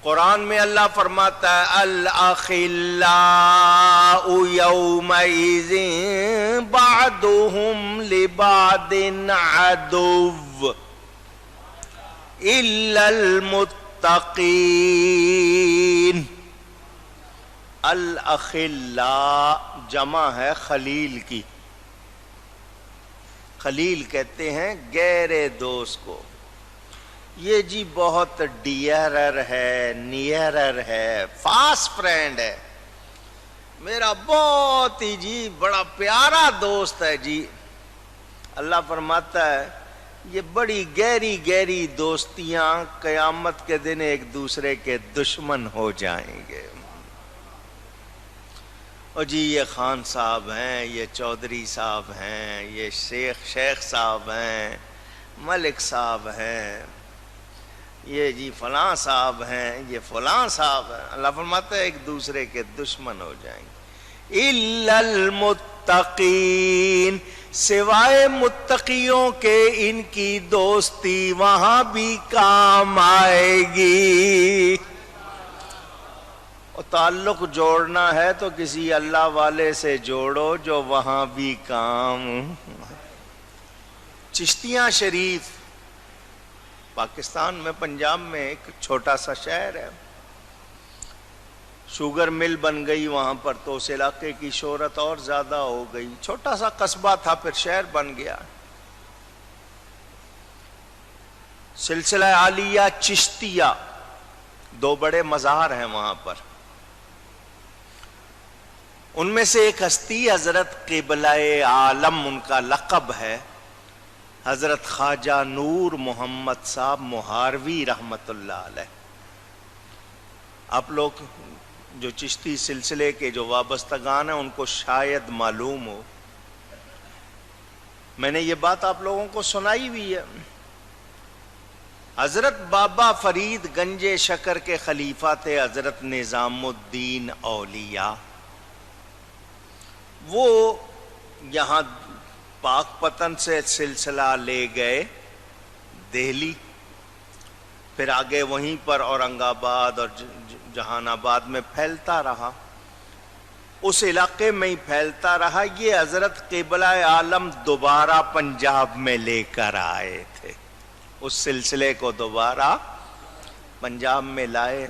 قرآن میں اللہ فرماتا ہے الاخلاء یومئذ بعضهم لبعض عدو الا المتقین. الاخلاء جمع ہے خلیل کی. خلیل کہتے ہیں گہرے دوست کو. یہ جی بہت ڈیئرر ہے، نیئرر ہے، فاسٹ فرینڈ ہے، میرا بہت ہی جی بڑا پیارا دوست ہے جی. اللہ فرماتا ہے یہ بڑی گہری گہری دوستیاں قیامت کے دن ایک دوسرے کے دشمن ہو جائیں گے. اور جی یہ خان صاحب ہیں، یہ چودھری صاحب ہیں، یہ شیخ صاحب ہیں، ملک صاحب ہیں، یہ جی فلاں صاحب ہیں، یہ فلاں صاحب ہیں. اللہ فرماتا ہے ایک دوسرے کے دشمن ہو جائیں گے. الا المتقین، سوائے متقیوں کے ان کی دوستی وہاں بھی کام آئے گی. اور تعلق جوڑنا ہے تو کسی اللہ والے سے جوڑو جو وہاں بھی کام. چشتیاں شریف پاکستان میں پنجاب میں ایک چھوٹا سا شہر ہے. شوگر مل بن گئی وہاں پر تو اس علاقے کی شہرت اور زیادہ ہو گئی. چھوٹا سا قصبہ تھا پھر شہر بن گیا. سلسلہ عالیہ چشتیہ دو بڑے مزار ہیں وہاں پر. ان میں سے ایک ہستی حضرت قبلہ عالم ان کا لقب ہے، حضرت خواجہ نور محمد صاحب مہاروی رحمت اللہ علیہ. آپ لوگ جو چشتی سلسلے کے جو وابستگان ہیں ان کو شاید معلوم ہو. میں نے یہ بات آپ لوگوں کو سنائی بھی ہے. حضرت بابا فرید گنج شکر کے خلیفہ تھے حضرت نظام الدین اولیاء. وہ یہاں پاک پتن سے سلسلہ لے گئے دہلی، پھر آگے وہیں پر اورنگ آباد اور جہان آباد میں پھیلتا رہا. اس علاقے میں ہی پھیلتا رہا. یہ حضرت قبلہ عالم دوبارہ پنجاب میں لے کر آئے تھے. اس سلسلے کو دوبارہ پنجاب میں لائے.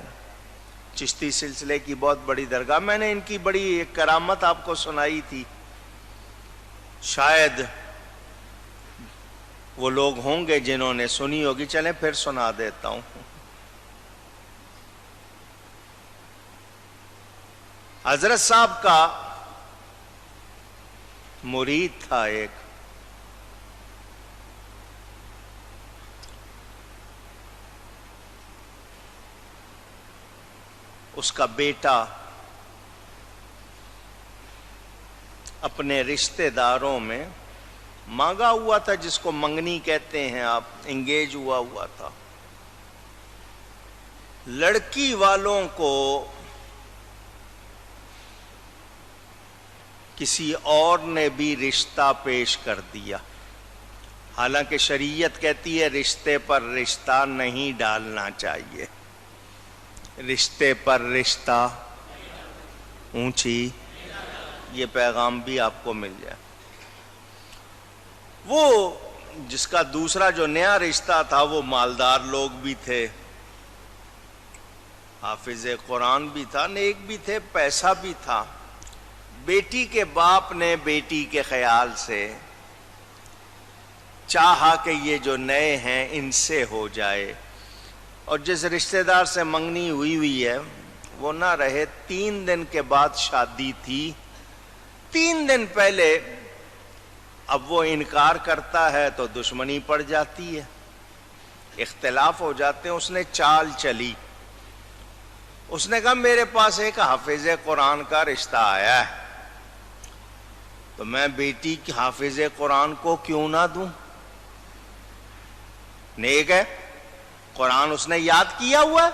چشتی سلسلے کی بہت بڑی درگاہ. میں نے ان کی بڑی ایک کرامت آپ کو سنائی تھی، شاید وہ لوگ ہوں گے جنہوں نے سنی ہوگی. چلیں پھر سنا دیتا ہوں. حضرت صاحب کا مرید تھا ایک، اس کا بیٹا اپنے رشتہ داروں میں مانگا ہوا تھا، جس کو منگنی کہتے ہیں آپ، انگیج ہوا تھا. لڑکی والوں کو کسی اور نے بھی رشتہ پیش کر دیا. حالانکہ شریعت کہتی ہے رشتے پر رشتہ نہیں ڈالنا چاہیے. رشتے پر رشتہ اونچی، یہ پیغام بھی آپ کو مل جائے. وہ جس کا دوسرا جو نیا رشتہ تھا وہ مالدار لوگ بھی تھے، حافظ قرآن بھی تھا، نیک بھی تھے، پیسہ بھی تھا. بیٹی کے باپ نے بیٹی کے خیال سے چاہا کہ یہ جو نئے ہیں ان سے ہو جائے. اور جس رشتہ دار سے منگنی ہوئی ہے وہ نہ رہے. 3 دن کے بعد شادی تھی. 3 دن پہلے اب وہ انکار کرتا ہے تو دشمنی پڑ جاتی ہے، اختلاف ہو جاتے ہیں. اس نے چال چلی. اس نے کہا میرے پاس ایک حافظ قرآن کا رشتہ آیا ہے تو میں بیٹی کی حافظ قرآن کو کیوں نہ دوں. نیک ہے، قرآن اس نے یاد کیا ہوا ہے،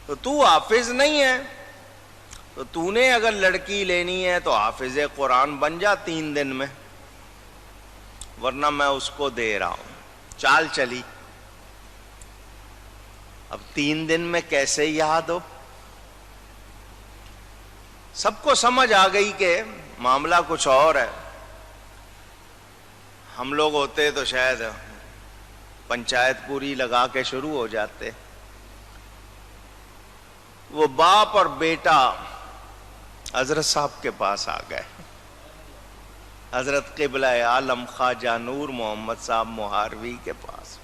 تو تو حافظ نہیں ہے تو تو نے اگر لڑکی لینی ہے تو حافظ قرآن بن جا 3 دن میں، ورنہ میں اس کو دے رہا ہوں. چال چلی. اب 3 دن میں کیسے یاد ہو؟ سب کو سمجھ آ گئی کہ معاملہ کچھ اور ہے. ہم لوگ ہوتے تو شاید پنچایت پوری لگا کے شروع ہو جاتے. وہ باپ اور بیٹا حضرت صاحب کے پاس آ گئے. حضرت قبلہ عالم خواجہ نور محمد صاحب مہاروی کے پاس.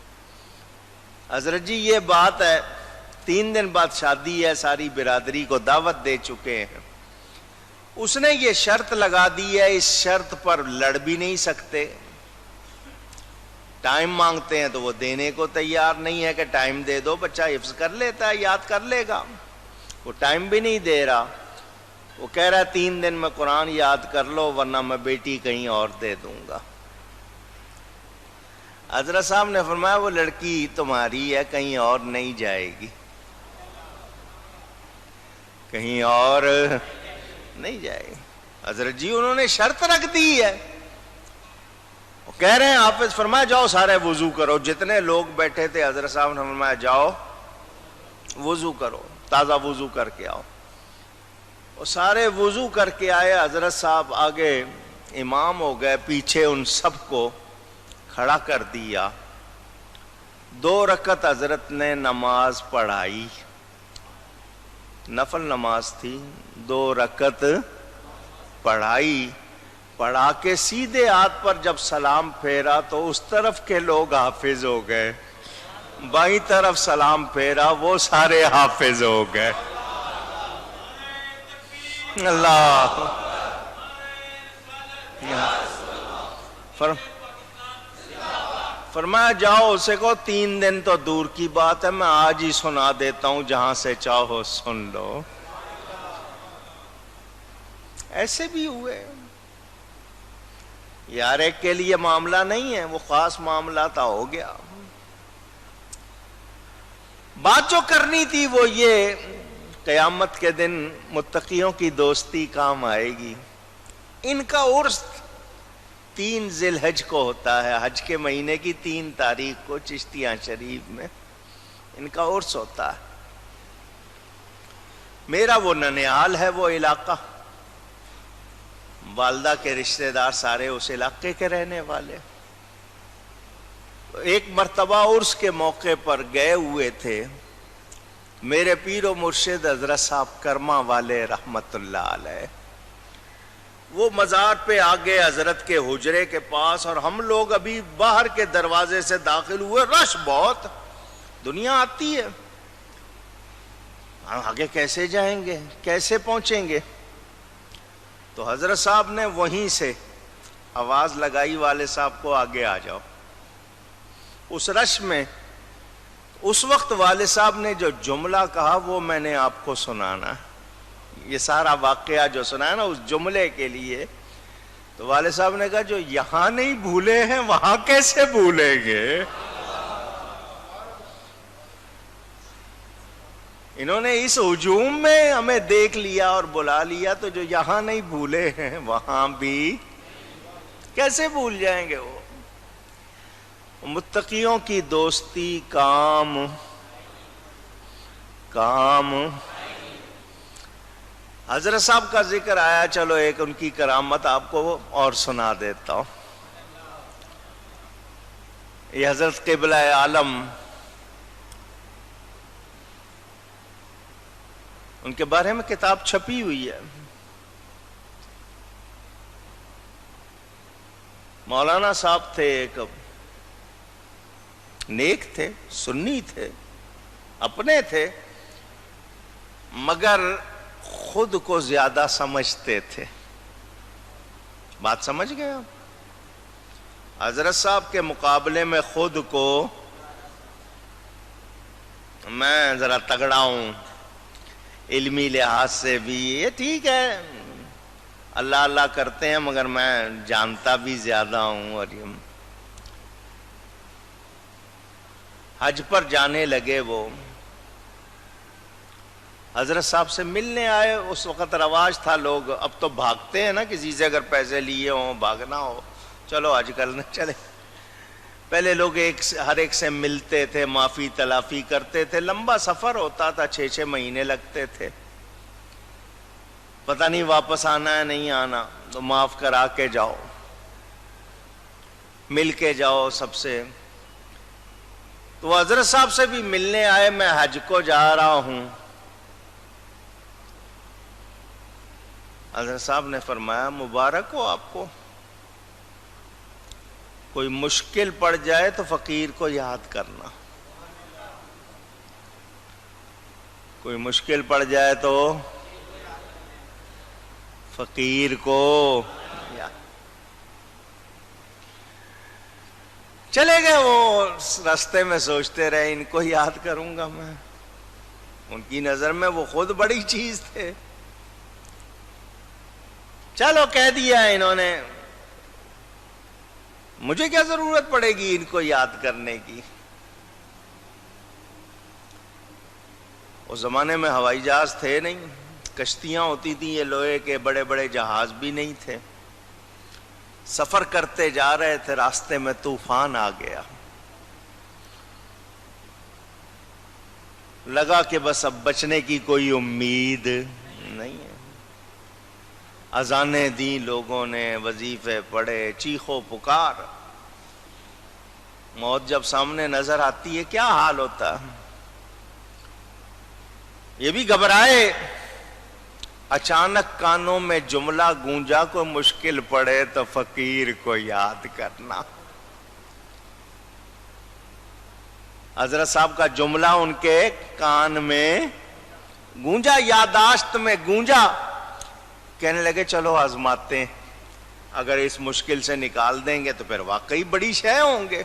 حضرت جی یہ بات ہے، 3 دن بعد شادی ہے، ساری برادری کو دعوت دے چکے ہیں. اس نے یہ شرط لگا دی ہے، اس شرط پر لڑ بھی نہیں سکتے. ٹائم مانگتے ہیں تو وہ دینے کو تیار نہیں ہے کہ ٹائم دے دو، بچہ حفظ کر لیتا ہے، یاد کر لے گا. وہ ٹائم بھی نہیں دے رہا. وہ کہہ رہا ہے 3 دن میں قرآن یاد کر لو ورنہ میں بیٹی کہیں اور دے دوں گا. حضرت صاحب نے فرمایا وہ لڑکی تمہاری ہے، کہیں اور نہیں جائے گی، کہیں اور نہیں جائے گی. حضرت جی انہوں نے شرط رکھ دی ہے. وہ کہہ رہے ہیں حافظ فرمایا جاؤ سارے وضو کرو. جتنے لوگ بیٹھے تھے حضرت صاحب نے فرمایا جاؤ وضو کرو، تازہ وضو کر کے آؤ. وہ سارے وضو کر کے آئے. حضرت صاحب آگے امام ہو گئے، پیچھے ان سب کو کھڑا کر دیا. 2 رکعت حضرت نے نماز پڑھائی، نفل نماز تھی. 2 رکعت پڑھائی. پڑھا کے سیدھے ہاتھ پر جب سلام پھیرا تو اس طرف کے لوگ حافظ ہو گئے، بائیں طرف سلام پھیرا وہ سارے حافظ ہو گئے. اللہ فرمایا جاؤ اسے کو 3 دن تو دور کی بات ہے، میں آج ہی سنا دیتا ہوں، جہاں سے چاہو سن لو. ایسے بھی ہوئے. یار ایک کے لیے معاملہ نہیں ہے، وہ خاص معاملہ تھا، ہو گیا. بات جو کرنی تھی وہ یہ، قیامت کے دن متقیوں کی دوستی کام آئے گی. ان کا عرس 3 ذی الحج کو ہوتا ہے، حج کے مہینے کی 3 تاریخ کو چشتیاں شریف میں ان کا عرس ہوتا ہے. میرا وہ ننیال ہے وہ علاقہ، والدہ کے رشتہ دار سارے اس علاقے کے رہنے والے. ایک مرتبہ عرس کے موقع پر گئے ہوئے تھے میرے پیر و مرشد حضرت صاحب کرما والے رحمت اللہ علیہ. وہ مزار پہ آگے حضرت کے حجرے کے پاس، اور ہم لوگ ابھی باہر کے دروازے سے داخل ہوئے. رش بہت، دنیا آتی ہے. آگے کیسے جائیں گے، کیسے پہنچیں گے؟ تو حضرت صاحب نے وہیں سے آواز لگائی والے صاحب کو آگے آ جاؤ. اس رش میں اس وقت والد صاحب نے جو جملہ کہا وہ میں نے آپ کو سنانا. یہ سارا واقعہ جو سنا ہے نا اس جملے کے لیے، تو والد صاحب نے کہا جو یہاں نہیں بھولے ہیں وہاں کیسے بھولیں گے. انہوں نے اس ہجوم میں ہمیں دیکھ لیا اور بلا لیا، تو جو یہاں نہیں بھولے ہیں وہاں بھی کیسے بھول جائیں گے. وہ متقیوں کی دوستی کام حضرت صاحب کا ذکر آیا، چلو ایک ان کی کرامت آپ کو اور سنا دیتا ہوں. یہ حضرت قبلہ عالم، ان کے بارے میں کتاب چھپی ہوئی ہے. مولانا صاحب تھے، ایک نیک تھے، سنی تھے، اپنے تھے، مگر خود کو زیادہ سمجھتے تھے. بات سمجھ گئے آپ؟ حضرت صاحب کے مقابلے میں خود کو میں ذرا تگڑا ہوں، علمی لحاظ سے بھی یہ ٹھیک ہے، اللہ اللہ کرتے ہیں مگر میں جانتا بھی زیادہ ہوں. اور حج پر جانے لگے. وہ حضرت صاحب سے ملنے آئے. اس وقت رواج تھا، لوگ اب تو بھاگتے ہیں نا، کسی سے اگر پیسے لیے ہوں بھاگنا ہو، چلو حج کرنے چلے. پہلے لوگ ہر ایک سے ملتے تھے، معافی تلافی کرتے تھے، لمبا سفر ہوتا تھا، 6 مہینے لگتے تھے، پتہ نہیں واپس آنا ہے نہیں آنا، تو معاف کرا کے جاؤ، مل کے جاؤ سب سے۔ تو حضرت صاحب سے بھی ملنے آئے، میں حج کو جا رہا ہوں۔ حضرت صاحب نے فرمایا مبارک ہو آپ کو، کوئی مشکل پڑ جائے تو فقیر کو یاد کرنا، کوئی مشکل پڑ جائے تو فقیر کو یاد۔ چلے گئے وہ راستے میں، سوچتے رہے ان کو یاد کروں گا میں، ان کی نظر میں وہ خود بڑی چیز تھے۔ چلو کہہ دیا انہوں نے، مجھے کیا ضرورت پڑے گی ان کو یاد کرنے کی۔ اس زمانے میں ہوائی جہاز تھے نہیں، کشتیاں ہوتی تھیں، یہ لوہے کے بڑے بڑے جہاز بھی نہیں تھے۔ سفر کرتے جا رہے تھے، راستے میں طوفان آ گیا، لگا کہ بس اب بچنے کی کوئی امید نہیں ہے۔ اذانیں دیں لوگوں نے، وظیفے پڑھے، چیخو پکار۔ موت جب سامنے نظر آتی ہے کیا حال ہوتا ہے؟ یہ بھی گھبرائے۔ اچانک کانوں میں جملہ گونجا، کوئی مشکل پڑے تو فقیر کو یاد کرنا۔ حضرت صاحب کا جملہ ان کے کان میں گونجا، یادداشت میں گونجا۔ کہنے لگے چلو آزماتے ہیں، اگر اس مشکل سے نکال دیں گے تو پھر واقعی بڑی شے ہوں گے۔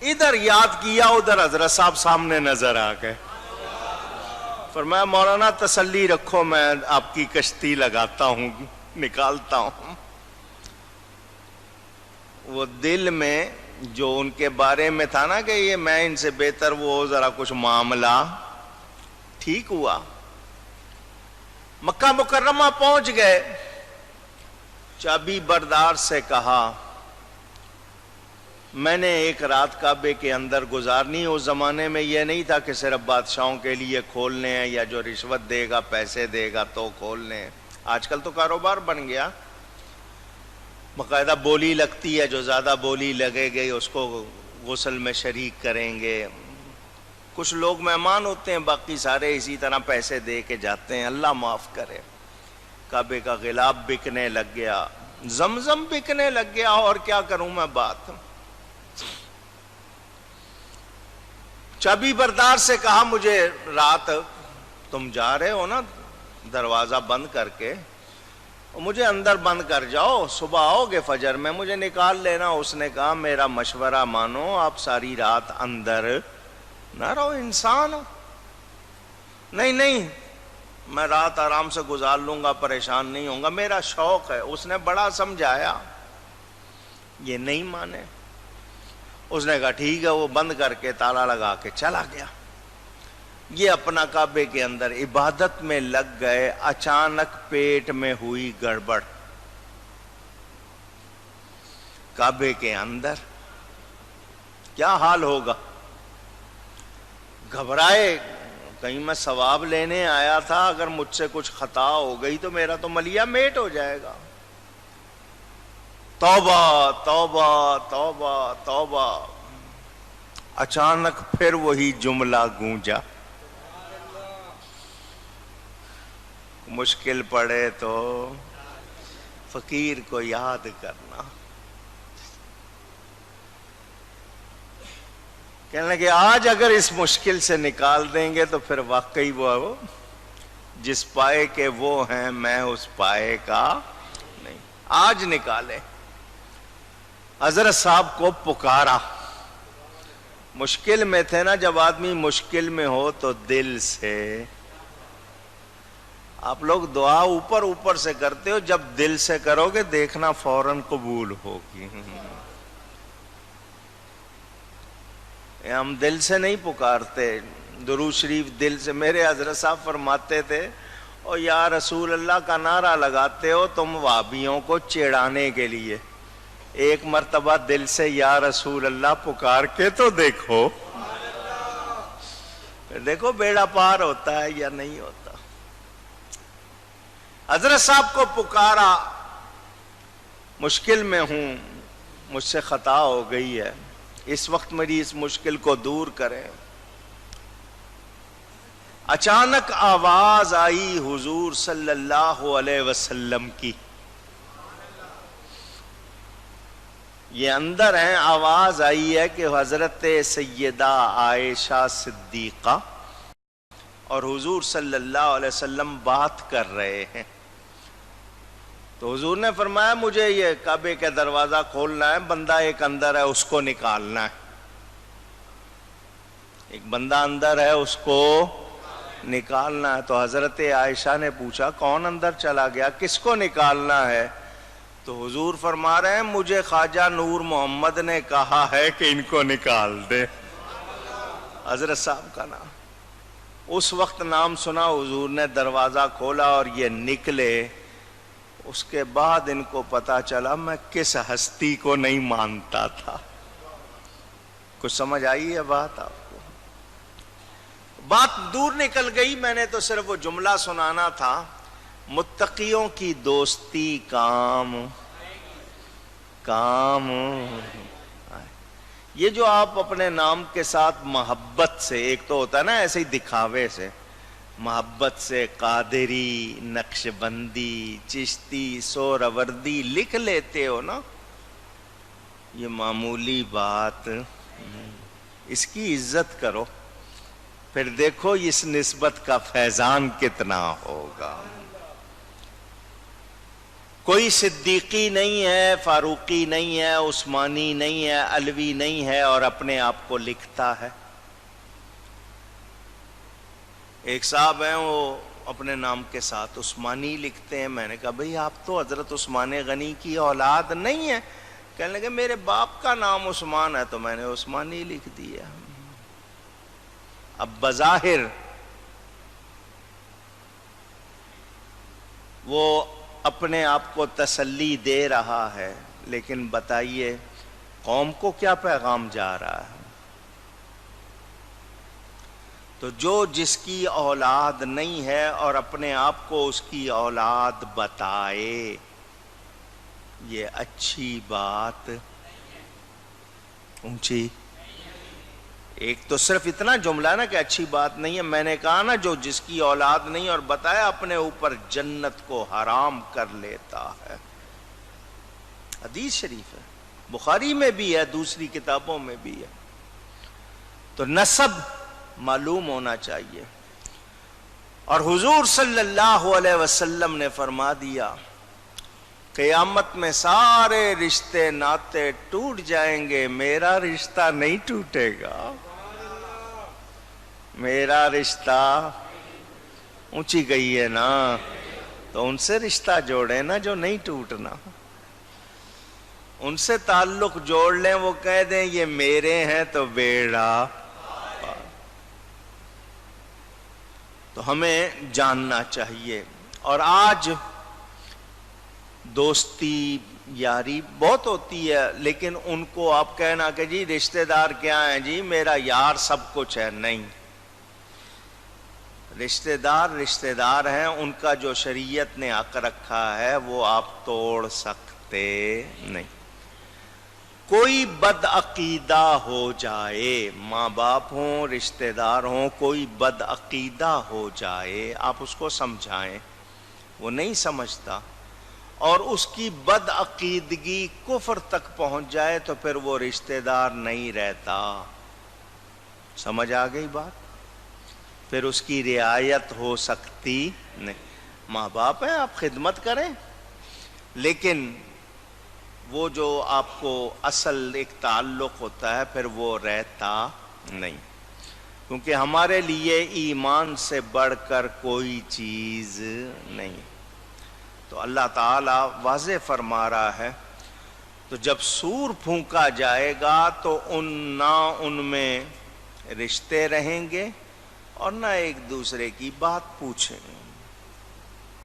ادھر یاد کیا، ادھر حضرت صاحب سامنے نظر آ گئے۔ فرمایا مولانا تسلی رکھو، میں آپ کی کشتی لگاتا ہوں، نکالتا ہوں۔ وہ دل میں جو ان کے بارے میں تھا نا کہ یہ میں ان سے بہتر، وہ ذرا کچھ معاملہ ٹھیک ہوا۔ مکہ مکرمہ پہنچ گئے، چابی بردار سے کہا میں نے ایک رات کعبے کے اندر گزارنی۔ اس زمانے میں یہ نہیں تھا کہ صرف بادشاہوں کے لیے کھولنے ہیں یا جو رشوت دے گا پیسے دے گا تو کھولنے ہیں۔ آج کل تو کاروبار بن گیا، باقاعدہ بولی لگتی ہے، جو زیادہ بولی لگے گئی اس کو غسل میں شریک کریں گے۔ کچھ لوگ مہمان ہوتے ہیں، باقی سارے اسی طرح پیسے دے کے جاتے ہیں۔ اللہ معاف کرے۔ کعبے کا غلاف بکنے لگ گیا، زمزم بکنے لگ گیا، اور کیا کروں میں بات۔ چابی بردار سے کہا مجھے رات تم جا رہے ہو نا دروازہ بند کر کے، مجھے اندر بند کر جاؤ، صبح آؤ گے فجر میں مجھے نکال لینا۔ اس نے کہا میرا مشورہ مانو، آپ ساری رات اندر نہ رہو، انسان ہو۔ نہیں نہیں، میں رات آرام سے گزار لوں گا، پریشان نہیں ہوں گا، میرا شوق ہے۔ اس نے بڑا سمجھایا، یہ نہیں مانے۔ اس نے کہا ٹھیک ہے، وہ بند کر کے تالا لگا کے چلا گیا۔ یہ اپنا کعبے کے اندر عبادت میں لگ گئے۔ اچانک پیٹ میں ہوئی گڑبڑ، کعبے کے اندر کیا حال ہوگا؟ گھبرائے، کہیں میں ثواب لینے آیا تھا، اگر مجھ سے کچھ خطا ہو گئی تو میرا تو ملیا میٹ ہو جائے گا۔ توبہ توبہ توبہ توبہ۔ اچانک پھر وہی جملہ گونجا، مشکل پڑے تو فقیر کو یاد کرنا۔ کہنے لگے آج اگر اس مشکل سے نکال دیں گے تو پھر واقعی وہ جس پائے کے وہ ہیں، میں اس پائے کا نہیں۔ آج نکالے۔ حضرت صاحب کو پکارا، مشکل میں تھے نا، جب آدمی مشکل میں ہو تو دل سے، آپ لوگ دعا اوپر اوپر سے کرتے ہو، جب دل سے کرو گے دیکھنا فوراً قبول ہوگی۔ ہم دل سے نہیں پکارتے، درود شریف دل سے۔ میرے حضرت صاحب فرماتے تھے اور یا رسول اللہ کا نعرہ لگاتے ہو تم وہابیوں کو چڑھانے کے لیے، ایک مرتبہ دل سے یا رسول اللہ پکار کے تو دیکھو، پھر دیکھو بیڑا پار ہوتا ہے یا نہیں ہوتا۔ حضرت صاحب کو پکارا، مشکل میں ہوں، مجھ سے خطا ہو گئی ہے، اس وقت میری اس مشکل کو دور کریں۔ اچانک آواز آئی حضور صلی اللہ علیہ وسلم کی، یہ اندر ہیں، آواز آئی ہے کہ حضرت سیدہ عائشہ صدیقہ اور حضور صلی اللہ علیہ وسلم بات کر رہے ہیں۔ تو حضور نے فرمایا مجھے یہ کعبے کا دروازہ کھولنا ہے، بندہ ایک اندر ہے اس کو نکالنا ہے، ایک بندہ اندر ہے اس کو نکالنا ہے۔ تو حضرت عائشہ نے پوچھا کون اندر چلا گیا، کس کو نکالنا ہے؟ تو حضور فرما رہے ہیں مجھے خواجہ نور محمد نے کہا ہے کہ ان کو نکال دے۔ حضرت صاحب کا نام، اس وقت نام سنا، حضور نے دروازہ کھولا اور یہ نکلے۔ اس کے بعد ان کو پتا چلا میں کس ہستی کو نہیں مانتا تھا۔ کچھ سمجھ آئی ہے بات آپ کو؟ بات دور نکل گئی، میں نے تو صرف وہ جملہ سنانا تھا، متقیوں کی دوستی کام یہ جو آپ اپنے نام کے ساتھ محبت سے، ایک تو ہوتا ہے نا ایسے ہی دکھاوے سے، محبت سے قادری، نقش بندی، چشتی، سہروردی لکھ لیتے ہو نا، یہ معمولی بات، اس کی عزت کرو، پھر دیکھو اس نسبت کا فیضان کتنا ہوگا۔ کوئی صدیقی نہیں ہے، فاروقی نہیں ہے، عثمانی نہیں ہے، علوی نہیں ہے اور اپنے آپ کو لکھتا ہے۔ ایک صاحب ہیں وہ اپنے نام کے ساتھ عثمانی لکھتے ہیں، میں نے کہا بھئی آپ تو حضرت عثمان غنی کی اولاد نہیں ہے، کہنے لگے میرے باپ کا نام عثمان ہے تو میں نے عثمانی لکھ دیا۔ اب بظاہر وہ اپنے آپ کو تسلی دے رہا ہے، لیکن بتائیے قوم کو کیا پیغام جا رہا ہے؟ تو جو جس کی اولاد نہیں ہے اور اپنے آپ کو اس کی اولاد بتائے، یہ اچھی بات اونچی۔ ایک تو صرف اتنا جملہ نا کہ اچھی بات نہیں ہے، میں نے کہا نا جو جس کی اولاد نہیں اور بتایا اپنے اوپر جنت کو حرام کر لیتا ہے۔ حدیث شریف ہے، بخاری میں بھی ہے، دوسری کتابوں میں بھی ہے۔ تو نسب معلوم ہونا چاہیے۔ اور حضور صلی اللہ علیہ وسلم نے فرما دیا قیامت میں سارے رشتے ناتے ٹوٹ جائیں گے، میرا رشتہ نہیں ٹوٹے گا، میرا رشتہ اونچی گئی ہے نا، تو ان سے رشتہ جوڑے نا جو نہیں ٹوٹنا، ان سے تعلق جوڑ لیں، وہ کہہ دیں یہ میرے ہیں تو بیڑا۔ تو ہمیں جاننا چاہیے۔ اور آج دوستی یاری بہت ہوتی ہے، لیکن ان کو آپ کہنا کہ جی رشتہ دار کیا ہیں، جی میرا یار سب کچھ ہے، نہیں، رشتہ دار ہیں، ان کا جو شریعت نے حق رکھا ہے وہ آپ توڑ سکتے نہیں۔ کوئی بد عقیدہ ہو جائے، ماں باپ ہوں، رشتہ دار ہوں، کوئی بد عقیدہ ہو جائے، آپ اس کو سمجھائیں، وہ نہیں سمجھتا، اور اس کی بد عقیدگی کفر تک پہنچ جائے تو پھر وہ رشتہ دار نہیں رہتا۔ سمجھ آ گئی بات؟ پھر اس کی رعایت ہو سکتی نہیں۔ ماں باپ ہیں، آپ خدمت کریں، لیکن وہ جو آپ کو اصل ایک تعلق ہوتا ہے پھر وہ رہتا نہیں، کیونکہ ہمارے لیے ایمان سے بڑھ کر کوئی چیز نہیں۔ تو اللہ تعالیٰ واضح فرما رہا ہے، تو جب سور پھونکا جائے گا تو نہ ان میں رشتے رہیں گے اور نہ ایک دوسرے کی بات پوچھیں گے۔